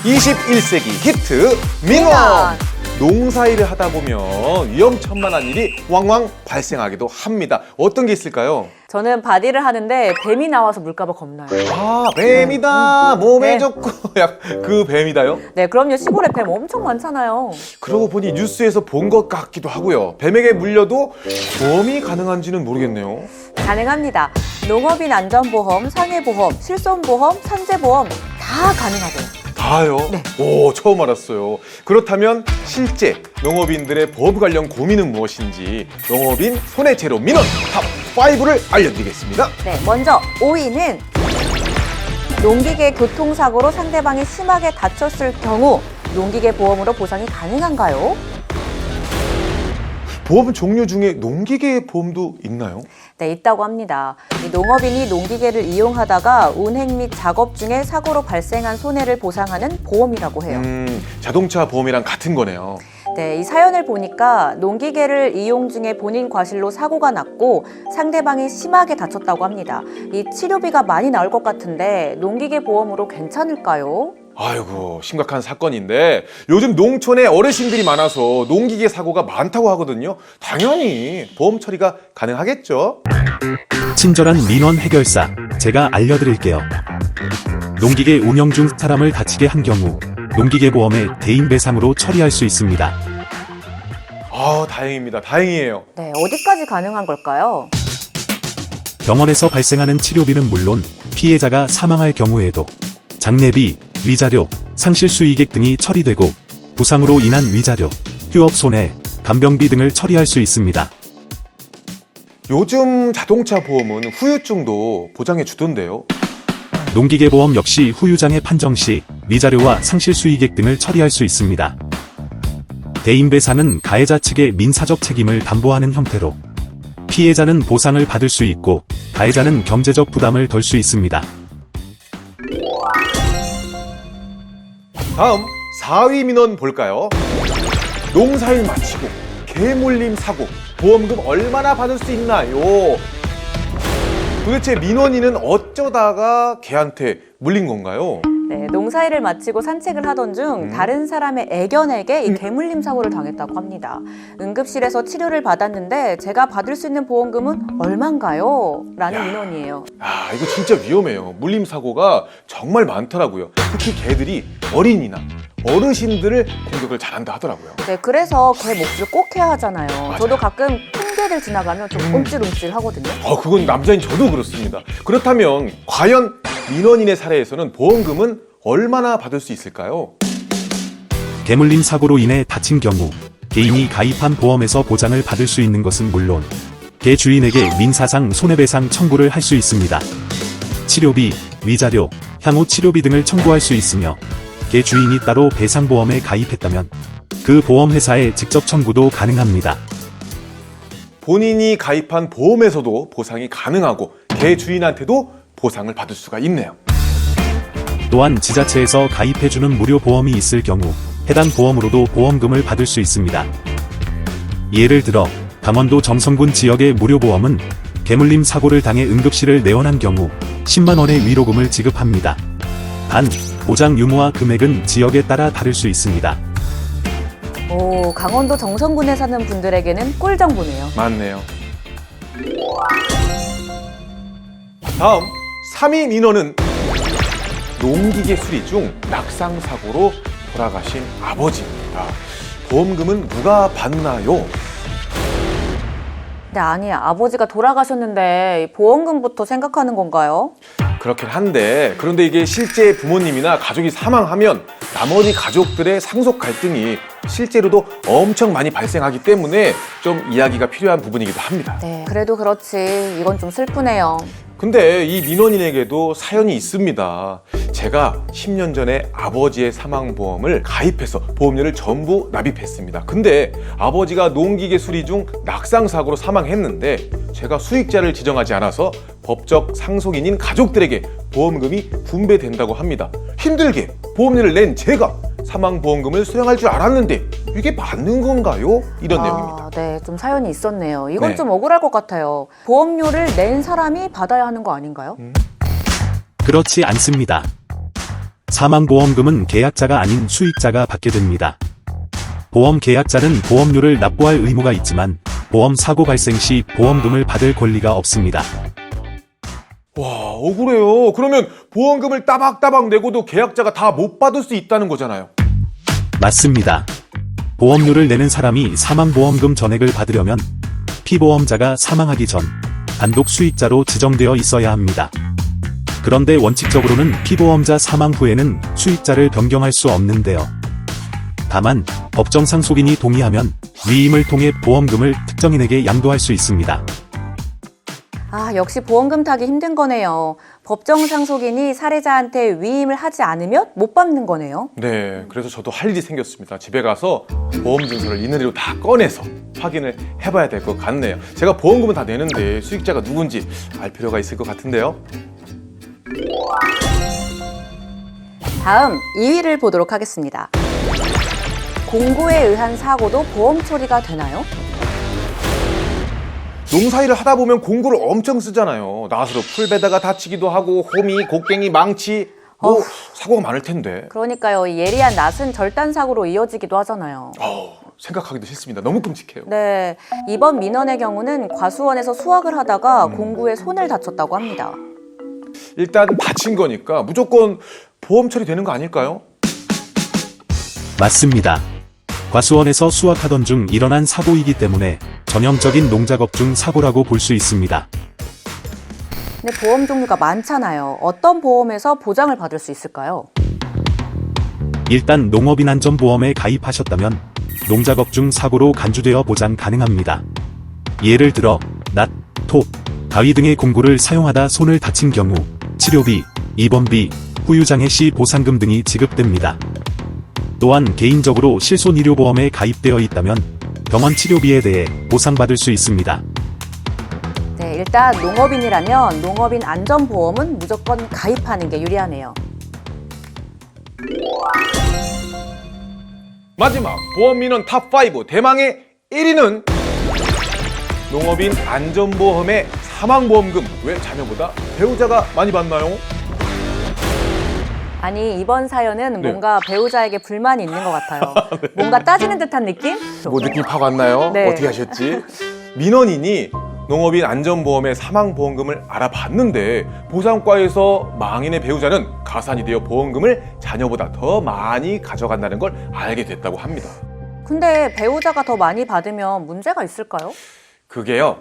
21세기 히트 민원! 농사일을 하다 보면 위험천만한 일이 왕왕 발생하기도 합니다. 어떤 게 있을까요? 저는 바디를 하는데 뱀이 나와서 물까봐 겁나요. 아, 뱀이다. 몸에 네. 좋고. 야, 그 뱀이다요? 네, 그럼요. 시골에 뱀 엄청 많잖아요. 그러고 보니 뉴스에서 본 것 같기도 하고요. 뱀에게 물려도 보험이 가능한지는 모르겠네요. 가능합니다. 농업인 안전보험, 상해보험, 실손보험, 산재보험 다 가능하대요. 다요? 네. 오, 처음 알았어요. 그렇다면 실제 농업인들의 보험 관련 고민은 무엇인지 농업인 손해제로 민원 탑5를 알려드리겠습니다. 네, 먼저 5위는 농기계 교통사고로 상대방이 심하게 다쳤을 경우 농기계 보험으로 보상이 가능한가요? 보험 종류 중에 농기계 보험도 있나요? 네, 있다고 합니다. 이 농업인이 농기계를 이용하다가 운행 및 작업 중에 사고로 발생한 손해를 보상하는 보험이라고 해요. 자동차 보험이랑 같은 거네요. 네, 이 사연을 보니까 농기계를 이용 중에 본인 과실로 사고가 났고 상대방이 심하게 다쳤다고 합니다. 이 치료비가 많이 나올 것 같은데 농기계 보험으로 괜찮을까요? 아이고, 심각한 사건인데 요즘 농촌에 어르신들이 많아서 농기계 사고가 많다고 하거든요. 당연히 보험 처리가 가능하겠죠? 친절한 민원 해결사, 제가 알려드릴게요. 농기계 운영 중 사람을 다치게 한 경우 농기계 보험에 대인 배상으로 처리할 수 있습니다. 아, 다행입니다. 다행이에요. 네, 어디까지 가능한 걸까요? 병원에서 발생하는 치료비는 물론 피해자가 사망할 경우에도 장례비, 위자료, 상실수의액 등이 처리되고 부상으로 인한 위자료, 휴업 손해, 간병비 등을 처리할 수 있습니다. 요즘 자동차 보험은 후유증도 보장해 주던데요. 농기계 보험 역시 후유장애 판정 시 위자료와 상실수의액 등을 처리할 수 있습니다. 대인배상은 가해자 측의 민사적 책임을 담보하는 형태로 피해자는 보상을 받을 수 있고 가해자는 경제적 부담을 덜 수 있습니다. 다음 4위 민원 볼까요? 농사일 마치고 개물림 사고 보험금 얼마나 받을 수 있나요? 도대체 민원인은 어쩌다가 개한테 물린 건가요? 네, 농사일을 마치고 산책을 하던 중 다른 사람의 애견에게 이 개물림 사고를 당했다고 합니다. 응급실에서 치료를 받았는데 제가 받을 수 있는 보험금은 얼만가요? 라는 야. 민원이에요. 아, 이거 진짜 위험해요. 물림 사고가 정말 많더라고요. 특히 개들이 어린이나 어르신들을 공격을 잘한다 하더라고요. 네, 그래서 개 몫을 꼭 해야 하잖아요. 맞아요. 저도 가끔 큰 개들 지나가면 좀 움찔움찔 하거든요. 그건 남자인 저도 그렇습니다. 그렇다면 과연 민원인의 사례에서는 보험금은 얼마나 받을 수 있을까요? 개물림 사고로 인해 다친 경우 개인이 가입한 보험에서 보장을 받을 수 있는 것은 물론 개 주인에게 민사상 손해배상 청구를 할 수 있습니다. 치료비, 위자료, 향후 치료비 등을 청구할 수 있으며 개 주인이 따로 배상보험에 가입했다면 그 보험회사에 직접 청구도 가능합니다. 본인이 가입한 보험에서도 보상이 가능하고 개 주인한테도 보상을 받을 수가 있네요. 또한 지자체에서 가입해주는 무료 보험이 있을 경우 해당 보험으로도 보험금을 받을 수 있습니다. 예를 들어 강원도 정선군 지역의 무료 보험은 개물림 사고를 당해 응급실을 내원한 경우 10만 원의 위로금을 지급합니다. 단, 보장 유무와 금액은 지역에 따라 다를 수 있습니다. 오, 강원도 정선군에 사는 분들에게는 꿀 정보네요. 맞네요. 다음 3위 민원은 농기계 수리 중 낙상사고로 돌아가신 아버지입니다. 보험금은 누가 받나요? 네, 아니, 아버지가 돌아가셨는데 보험금부터 생각하는 건가요? 그렇긴 한데 그런데 이게 실제 부모님이나 가족이 사망하면 나머지 가족들의 상속 갈등이 실제로도 엄청 많이 발생하기 때문에 좀 이야기가 필요한 부분이기도 합니다. 네, 그래도 그렇지. 이건 좀 슬프네요. 근데 이 민원인에게도 사연이 있습니다. 제가 10년 전에 아버지의 사망보험을 가입해서 보험료를 전부 납입했습니다. 근데 아버지가 농기계 수리 중 낙상사고로 사망했는데 제가 수익자를 지정하지 않아서 법적 상속인인 가족들에게 보험금이 분배된다고 합니다. 힘들게 보험료를 낸 제가 사망보험금을 수령할 줄 알았는데 이게 맞는 건가요? 이런 내용입니다. 네, 좀 사연이 있었네요. 이건 네. 좀 억울할 것 같아요. 보험료를 낸 사람이 받아야 하는 거 아닌가요? 그렇지 않습니다. 사망보험금은 계약자가 아닌 수익자가 받게 됩니다. 보험 계약자는 보험료를 납부할 의무가 있지만 보험 사고 발생 시 보험금을 받을 권리가 없습니다. 와, 억울해요. 그러면 보험금을 따박따박 내고도 계약자가 다 못 받을 수 있다는 거잖아요. 맞습니다. 보험료를 내는 사람이 사망보험금 전액을 받으려면 피보험자가 사망하기 전 단독 수익자로 지정되어 있어야 합니다. 그런데 원칙적으로는 피보험자 사망 후에는 수익자를 변경할 수 없는데요. 다만 법정 상속인이 동의하면 위임을 통해 보험금을 특정인에게 양도할 수 있습니다. 아, 역시 보험금 타기 힘든 거네요. 법정 상속인이 사례자한테 위임을 하지 않으면 못 받는 거네요. 네, 그래서 저도 할 일이 생겼습니다. 집에 가서 보험 증서를 이느리로 다 꺼내서 확인을 해봐야 될 것 같네요. 제가 보험금은 다 내는데 수익자가 누군지 알 필요가 있을 것 같은데요. 다음 2위를 보도록 하겠습니다. 공고에 의한 사고도 보험 처리가 되나요? 농사일을 하다 보면 공구를 엄청 쓰잖아요. 나사로 풀베다가 다치기도 하고 호미, 곡괭이, 망치 사고가 많을 텐데. 그러니까요. 이 예리한 낫은 절단 사고로 이어지기도 하잖아요. 생각하기도 싫습니다. 너무 끔찍해요. 네, 이번 민원의 경우는 과수원에서 수확을 하다가 공구에 손을 다쳤다고 합니다. 일단 다친 거니까 무조건 보험 처리되는 거 아닐까요? 맞습니다. 과수원에서 수확하던 중 일어난 사고이기 때문에 전형적인 농작업 중 사고라고 볼 수 있습니다. 근데 보험 종류가 많잖아요. 어떤 보험에서 보장을 받을 수 있을까요? 일단 농업인안전보험에 가입하셨다면 농작업 중 사고로 간주되어 보장 가능합니다. 예를 들어 낫, 톱, 가위 등의 공구를 사용하다 손을 다친 경우 치료비, 입원비, 후유장애 시 보상금 등이 지급됩니다. 또한 개인적으로 실손의료보험에 가입되어 있다면 병원 치료비에 대해 보상받을 수 있습니다. 네, 일단 농업인이라면 농업인 안전보험은 무조건 가입하는 게 유리하네요. 마지막 보험 민원 탑5 대망의 1위는 농업인 안전보험의 사망보험금. 왜 자녀보다 배우자가 많이 받나요? 아니, 이번 사연은 네. 뭔가 배우자에게 불만이 있는 것 같아요. 뭔가 따지는 듯한 느낌? 뭐 느낌 파고 왔나요? 네. 어떻게 하셨지? 민원인이 농업인 안전보험의 사망보험금을 알아봤는데 보상과에서 망인의 배우자는 가산이 되어 보험금을 자녀보다 더 많이 가져간다는 걸 알게 됐다고 합니다. 근데 배우자가 더 많이 받으면 문제가 있을까요? 그게요,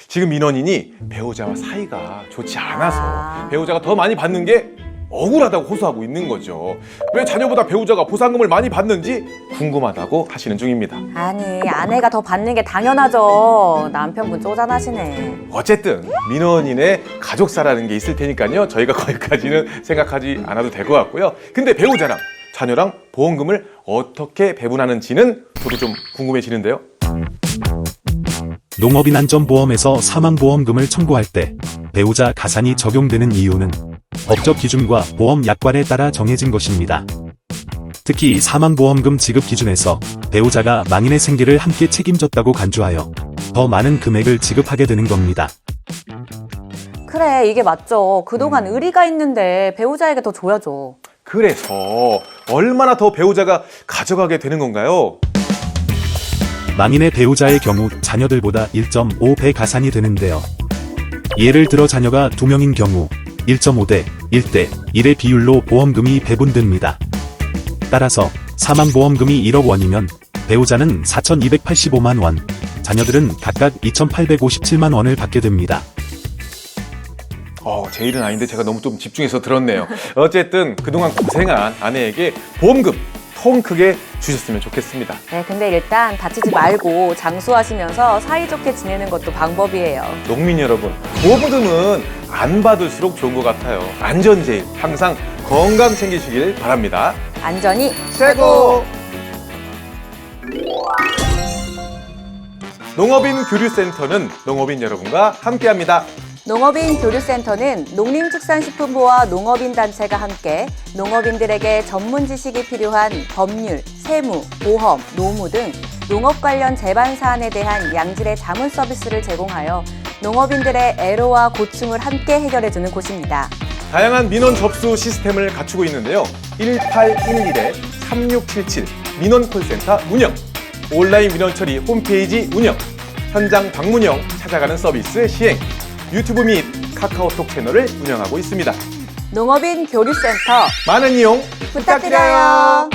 지금 민원인이 배우자와 사이가 좋지 않아서 배우자가 더 많이 받는 게 억울하다고 호소하고 있는 거죠. 왜 자녀보다 배우자가 보상금을 많이 받는지 궁금하다고 하시는 중입니다. 아니, 아내가 더 받는 게 당연하죠. 남편분 쪼잔하시네. 어쨌든 민원인의 가족사라는 게 있을 테니까요. 저희가 거기까지는 생각하지 않아도 될 것 같고요. 근데 배우자랑 자녀랑 보험금을 어떻게 배분하는지는 저도 좀 궁금해지는데요. 농업인안전보험에서 사망보험금을 청구할 때 배우자 가산이 적용되는 이유는 법적 기준과 보험 약관에 따라 정해진 것입니다. 특히 사망보험금 지급 기준에서 배우자가 망인의 생계를 함께 책임졌다고 간주하여 더 많은 금액을 지급하게 되는 겁니다. 그래, 이게 맞죠. 그동안 의리가 있는데 배우자에게 더 줘야죠. 그래서 얼마나 더 배우자가 가져가게 되는 건가요? 망인의 배우자의 경우 자녀들보다 1.5배 가산이 되는데요. 예를 들어 자녀가 2명인 경우 1.5대 1대 1의 비율로 보험금이 배분됩니다. 따라서 사망보험금이 1억 원이면 배우자는 4,285만 원, 자녀들은 각각 2,857만 원을 받게 됩니다. 제 일은 아닌데 제가 너무 좀 집중해서 들었네요. 어쨌든 그동안 고생한 아내에게 보험금 통 크게 주셨으면 좋겠습니다. 네, 근데 일단 다치지 말고 장수하시면서 사이좋게 지내는 것도 방법이에요. 농민 여러분, 보험금은 안 받을수록 좋은 것 같아요. 안전 제일, 항상 건강 챙기시길 바랍니다. 안전이 최고! 농업인 교류센터는 농업인 여러분과 함께합니다. 농업인 교류센터는 농림축산식품부와 농업인단체가 함께 농업인들에게 전문 지식이 필요한 법률, 세무, 보험, 노무 등 농업 관련 제반 사안에 대한 양질의 자문 서비스를 제공하여 농업인들의 애로와 고충을 함께 해결해주는 곳입니다. 다양한 민원 접수 시스템을 갖추고 있는데요. 1811-3677 민원 콜센터 운영, 온라인 민원 처리 홈페이지 운영, 현장 방문형 찾아가는 서비스 시행, 유튜브 및 카카오톡 채널을 운영하고 있습니다. 농업인 교류센터 많은 이용 부탁드려요.